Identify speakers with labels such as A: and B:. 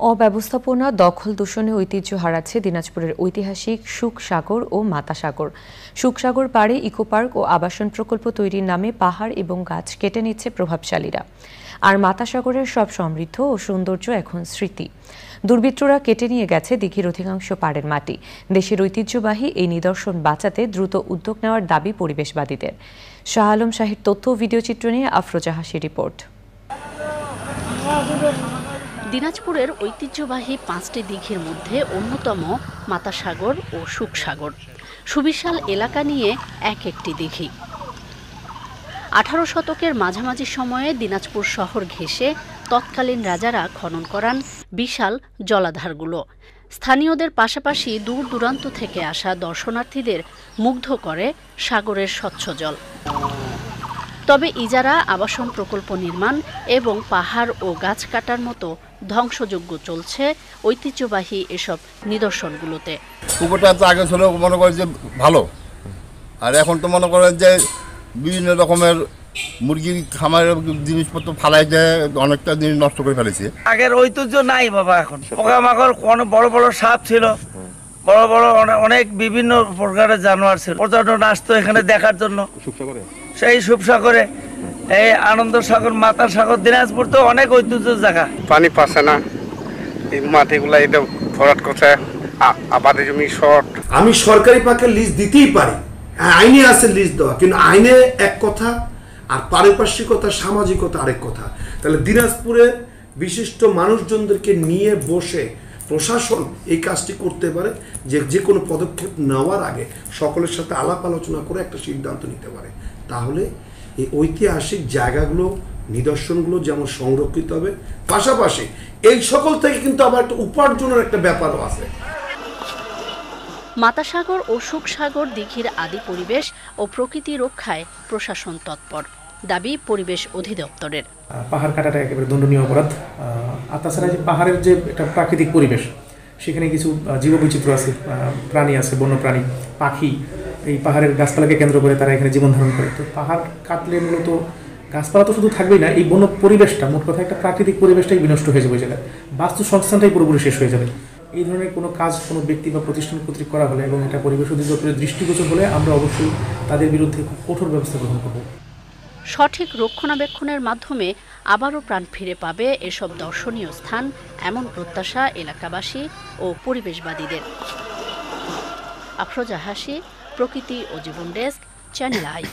A: অব্যবস্থাপনা, দখল দূষণে ঐতিহ্য হারাচ্ছে দিনাজপুরের ঐতিহাসিক সুখসাগর ও মাতাসাগর। সুখসাগর পাড়ে ইকোপার্ক ও আবাসন প্রকল্প তৈরির নামে পাহাড় এবং গাছ কেটে নিচ্ছে প্রভাবশালীরা। আর মাতাসাগরের সব সমৃদ্ধ ও সৌন্দর্য এখন স্মৃতি। দুর্বৃত্তরা কেটে নিয়ে গেছে দিঘির অধিকাংশ পাড়ের মাটি। দেশের ঐতিহ্যবাহী এই নিদর্শন বাঁচাতে দ্রুত উদ্যোগ নেওয়ার দাবি পরিবেশবাদীদের। শাহ আলম শাহীর তথ্য ও ভিডিওচিত্র নিয়ে আফরোজা হাসির রিপোর্ট।
B: দিনাজপুরের ঐতিহ্যবাহী 5টি দিঘির মধ্যে অন্যতম মাতাসাগর ও সুখসাগর। সুবিশাল এলাকা নিয়ে এক একটি দিঘি। 18 শতকের মাঝামাঝি সময়ে দিনাজপুর শহর ঘেঁষে তৎকালীন রাজারা খনন করান বিশাল জলাধারগুলো। স্থানীয়দের পাশাপাশি দূর দূরান্ত থেকে আসা দর্শনার্থীদের মুগ্ধ করে সাগরের স্বচ্ছ জল। তবে ইজারা, আবাসন প্রকল্প নির্মাণ এবং পাহাড় ও গাছ কাটার মতো ধ্বংসযজ্ঞ চলছে ঐতিহ্যবাহী এসব নিদর্শনগুলোতে।
C: পুকুরটা তো আগে ছিল মনে করে যে ভালো, আর এখন তো মনে করেন যে বিভিন্ন রকমের মুরগির খামারের জিনিসপত্র ফালাই দেয়, অনেকটা জিনিস নষ্ট করে ফেলেছে।
D: আগের ঐতিহ্য নাই বাবা, এখন পোকামাকড়, অনেক বড় বড় সাপ ছিল, বড় বড় অনেক বিভিন্ন প্রকারের জানোয়ার ছিল। পর্যটন আসতো এখানে দেখার জন্য। সেই সুখসাগরে, এই আনন্দ সাগর, মাতার সাগর, দিনাজপুর তো অনেক ঐতিহ্য জায়গা।
E: পানি পাচ্ছে না, এই মাটিগুলা এটা ভরাট করছে, আবাদি জমি শর্ট।
F: আমি সরকারি পাকে লিজ দিতেই পারি, আইনে আছে লিজ দেওয়া, কিন্তু আইনে এক কথা আর পারিপার্শ্বিকতা, সামাজিকতা আরেক কথা। তাহলে দিনাজপুরে বিশিষ্ট মানুষজনদেরকে নিয়ে বসে প্রশাসন এই কাজটি করতে পারে, যে কোনো পদক্ষেপ নেওয়ার আগে সকলের সাথে আলাপ আলোচনা করে একটা সিদ্ধান্ত নিতে পারে। তাহলে এই ঐতিহাসিক জায়গাগুলো, নিদর্শনগুলো যেমন সংরক্ষিত হবে, পাশাপাশি এই সকল থেকে কিন্তু আবার একটা উপার্জনের একটা ব্যাপারও আছে।
B: মাতাসাগর ও সুখসাগর দিঘির আদি পরিবেশ ও প্রকৃতি রক্ষায় প্রশাসন তৎপর, দাবি পরিবেশ অধিদপ্তরের।
G: পাহাড় কাটাটা একেবারে দণ্ডনীয় অপরাধ। আর তাছাড়া যে পাহাড়ের যে একটা প্রাকৃতিক পরিবেশ, সেখানে কিছু জীববৈচিত্র্য আছে, প্রাণী আছে, বন্যপ্রাণী, পাখি, এই পাহাড়ের গাছপালাকে কেন্দ্র করে তারা এখানে জীবন ধারণ করে। তো পাহাড় কাটলে মূলত গাছপালা তো শুধু থাকবেই না, এই বন্য পরিবেশটা, মোট কথা একটা প্রাকৃতিক পরিবেশটাই বিনষ্ট হয়ে যাবে, জায়গায় বাস্তু সংস্থানটাই পুরোপুরি শেষ হয়ে যাবে। এই ধরনের কোনো কাজ কোনো ব্যক্তি বা প্রতিষ্ঠান কর্তৃক করা হলে এবং এটা পরিবেশ অধিদপ্তরের দৃষ্টিগোচর হলে আমরা অবশ্যই তাদের বিরুদ্ধে খুব কঠোর ব্যবস্থা গ্রহণ করব।
B: সঠিক রক্ষণাবেক্ষণের মাধ্যমে আবারও প্রাণ ফিরে পাবে এসব দর্শনীয় স্থান, এমন প্রত্যাশা এলাকাবাসী ও পরিবেশবাদীদের। আফরোজা হাসি, প্রকৃতি ও জীবন ডেস্ক, চ্যানেল আই।